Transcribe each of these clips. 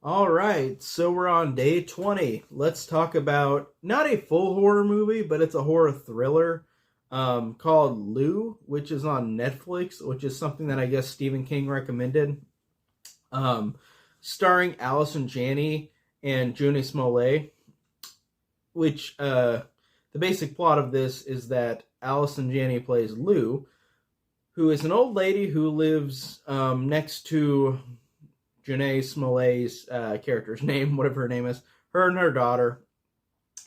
All right, so we're on day 20. Let's talk about not a full horror movie, but it's a horror thriller called Lou, which is on Netflix, which is something that I guess Stephen King recommended. Um, Starring Allison Janney and Juni Smollett, which the basic plot of this is that Allison Janney plays Lou, who is an old lady who lives next to Janae Smollett's character's name, whatever her name is, her and her daughter,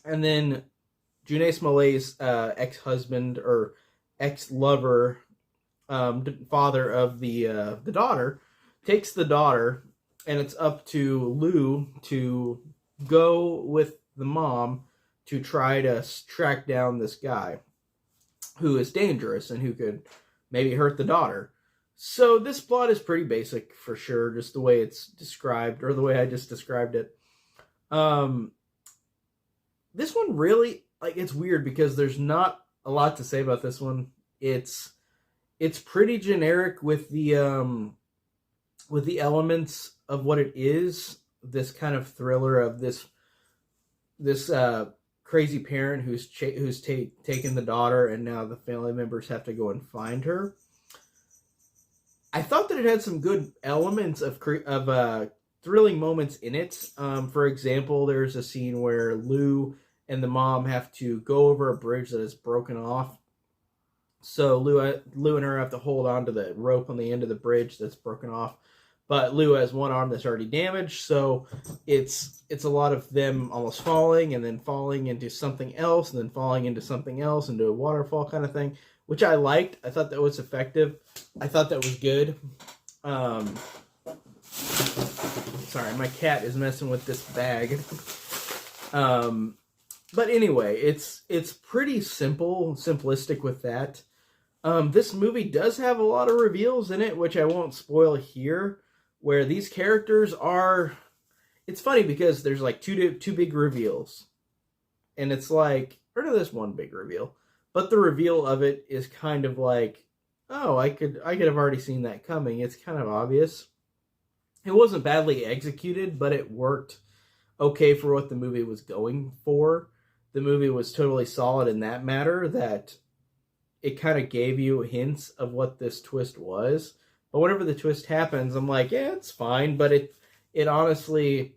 and then Janae Smollett's ex-husband or ex-lover, father of the daughter, takes the daughter, and it's up to Lou to go with the mom to try to track down this guy who is dangerous and who could maybe hurt the daughter. So this plot is pretty basic for sure, just the way it's described or the way I just described it. Um, this one really like it's weird because there's not a lot to say about this one. It's pretty generic with the elements of what it is. This kind of thriller of this crazy parent who's taken the daughter, and now the family members have to go and find her. I thought that it had some good elements of thrilling moments in it. For example, there's a scene where Lou and the mom have to go over a bridge that is broken off. So Lou and her have to hold on to the rope on the end of the bridge that's broken off. But Lou has one arm that's already damaged, so it's a lot of them almost falling and then falling into something else and then falling into something else into a waterfall kind of thing, which I liked. I thought that was effective. I thought that was good. Um, Sorry, my cat is messing with this bag. Um, but anyway, it's pretty simplistic with that. This movie does have a lot of reveals in it, which I won't spoil here. Where these characters are, it's funny because there's like two big reveals, and it's like, or no, there's one big reveal, but the reveal of it is kind of like, oh, I could have already seen that coming. It's kind of obvious. It wasn't badly executed, but it worked okay for what the movie was going for. The movie was totally solid in that matter, that it kind of gave you hints of what this twist was. But whenever the twist happens, I'm like, yeah, it's fine. But it honestly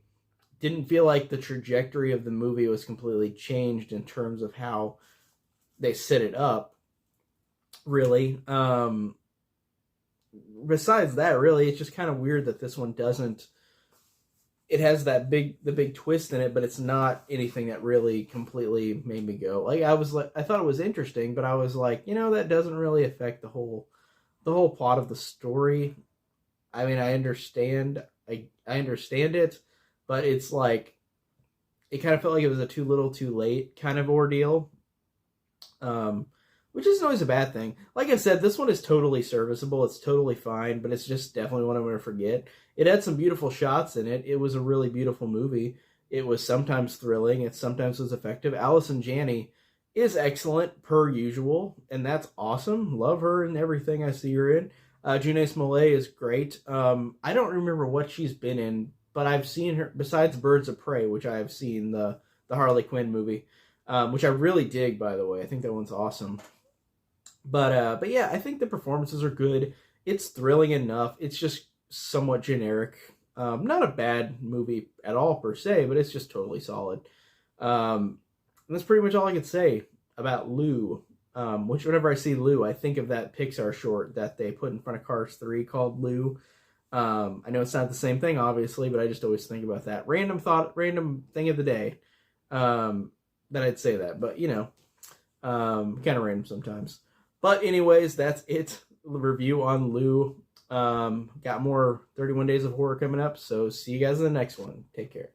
didn't feel like the trajectory of the movie was completely changed in terms of how they set it up. Really. Besides that, really, it's just kind of weird that this one doesn't. It has the big twist in it, but it's not anything that really completely made me go. Like I thought it was interesting, but I was like, that doesn't really affect the whole plot of the story. I mean, I understand it, but it's like it kind of felt like it was a too little, too late kind of ordeal. Um, which isn't always a bad thing. Like I said, this one is totally serviceable. It's totally fine, but it's just definitely one I'm going to forget. It had some beautiful shots in it. It was a really beautiful movie. It was sometimes thrilling. It sometimes was effective. Allison Janney is excellent per usual, and that's awesome. Love her in everything I see her in. Janae Smollett is great. I don't remember what she's been in, but I've seen her besides Birds of Prey, which I have seen the Harley Quinn movie, which I really dig. By the way, I think that one's awesome. But yeah, I think the performances are good. It's thrilling enough. It's just somewhat generic. Not a bad movie at all per se, but it's just totally solid. And that's pretty much all I could say about Lou. Which whenever I see Lou, I think of that Pixar short that they put in front of Cars 3 called Lou. I know it's not the same thing, obviously, but I just always think about that. Random thing of the day. That I'd say that, but kind of random sometimes. But anyways, that's it. Review on Lou. Got more 31 Days of Horror coming up, so see you guys in the next one. Take care.